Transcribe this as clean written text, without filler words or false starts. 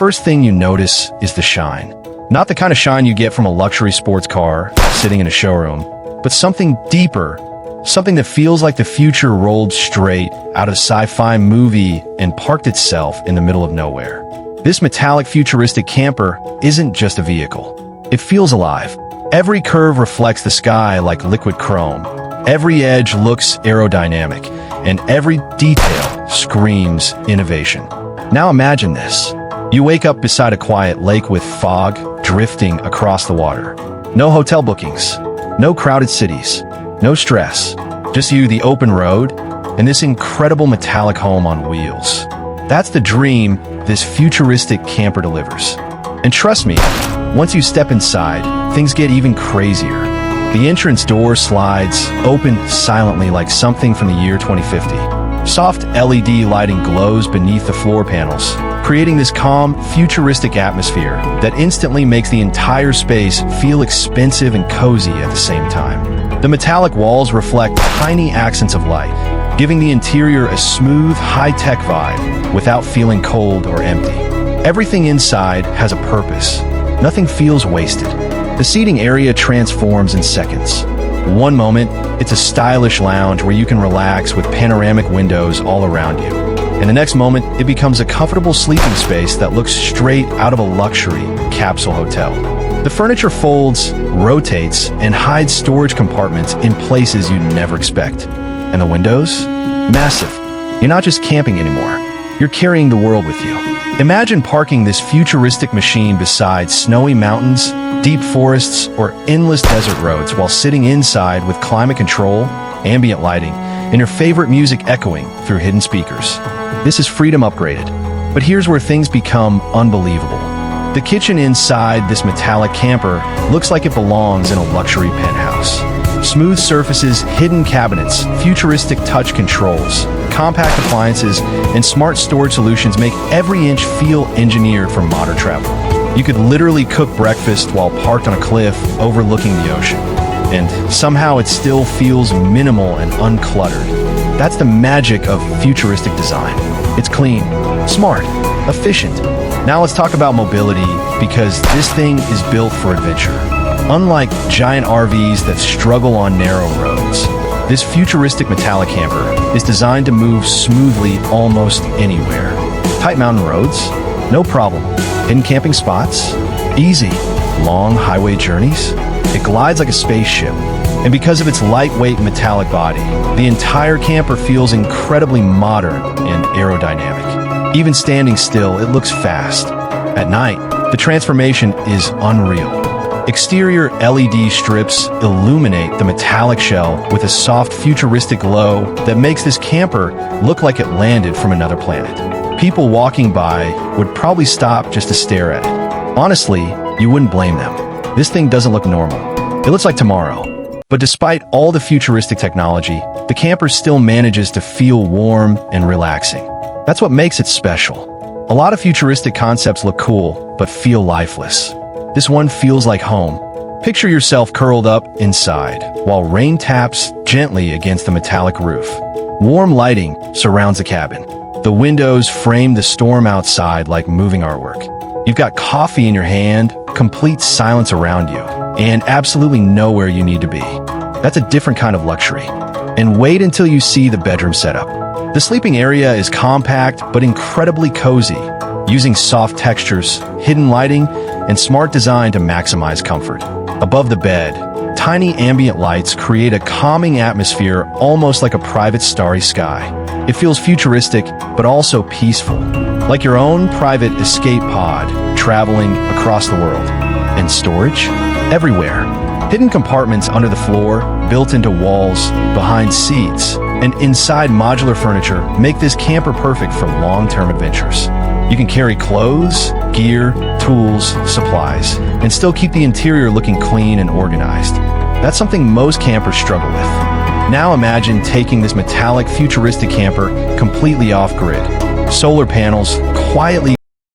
first thing you notice is the shine. Not the kind of shine you get from a luxury sports car sitting in a showroom, but something deeper, something that feels like the future rolled straight out of a sci-fi movie and parked itself in the middle of nowhere. This metallic futuristic camper isn't just a vehicle. It feels alive. Every curve reflects the sky like liquid chrome. Every edge looks aerodynamic, and every detail screams innovation. Now imagine this. You wake up beside a quiet lake with fog drifting across the water. No hotel bookings, no crowded cities, no stress. Just you, the open road, and this incredible metallic home on wheels. That's the dream this futuristic camper delivers. And trust me, once you step inside, things get even crazier. The entrance door slides open silently like something from the year 2050. Soft LED lighting glows beneath the floor panels, creating this calm, futuristic atmosphere that instantly makes the entire space feel expensive and cozy at the same time. The metallic walls reflect tiny accents of light, giving the interior a smooth, high-tech vibe without feeling cold or empty. Everything inside has a purpose. Nothing feels wasted. The seating area transforms in seconds. One moment, it's a stylish lounge where you can relax with panoramic windows all around you. And the next moment, it becomes a comfortable sleeping space that looks straight out of a luxury capsule hotel. The furniture folds, rotates, and hides storage compartments in places you'd never expect. And the windows? Massive. You're not just camping anymore. You're carrying the world with you. Imagine parking this futuristic machine beside snowy mountains, deep forests, or endless desert roads while sitting inside with climate control, ambient lighting, and your favorite music echoing through hidden speakers. This is freedom upgraded. But here's where things become unbelievable. The kitchen inside this metallic camper looks like it belongs in a luxury penthouse. Smooth surfaces, hidden cabinets, futuristic touch controls, compact appliances, and smart storage solutions make every inch feel engineered for modern travel. You could literally cook breakfast while parked on a cliff overlooking the ocean. And somehow it still feels minimal and uncluttered. That's the magic of futuristic design. It's clean, smart, efficient. Now let's talk about mobility, because this thing is built for adventure. Unlike giant RVs that struggle on narrow roads, this futuristic metallic camper is designed to move smoothly almost anywhere. Tight mountain roads? No problem. Hidden camping spots? Easy. Long highway journeys? It glides like a spaceship. And because of its lightweight metallic body, the entire camper feels incredibly modern and aerodynamic. Even standing still, it looks fast. At night, the transformation is unreal. Exterior LED strips illuminate the metallic shell with a soft, futuristic glow that makes this camper look like it landed from another planet. People walking by would probably stop just to stare at it. Honestly, you wouldn't blame them. This thing doesn't look normal. It looks like tomorrow. But despite all the futuristic technology, the camper still manages to feel warm and relaxing. That's what makes it special. A lot of futuristic concepts look cool, but feel lifeless. This one feels like home. Picture yourself curled up inside, while rain taps gently against the metallic roof. Warm lighting surrounds the cabin. The windows frame the storm outside like moving artwork. You've got coffee in your hand, complete silence around you, and absolutely nowhere you need to be. That's a different kind of luxury. And wait until you see the bedroom setup. The sleeping area is compact but incredibly cozy, using soft textures, hidden lighting, and smart design to maximize comfort. Above the bed, tiny ambient lights create a calming atmosphere almost like a private starry sky. It feels futuristic, but also peaceful, like your own private escape pod traveling across the world. And storage? Everywhere. Hidden compartments under the floor, built into walls, behind seats, and inside modular furniture make this camper perfect for long-term adventures. You can carry clothes, gear, tools, supplies, and still keep the interior looking clean and organized. That's something most campers struggle with. Now imagine taking this metallic, futuristic camper completely off-grid. Solar panels quietly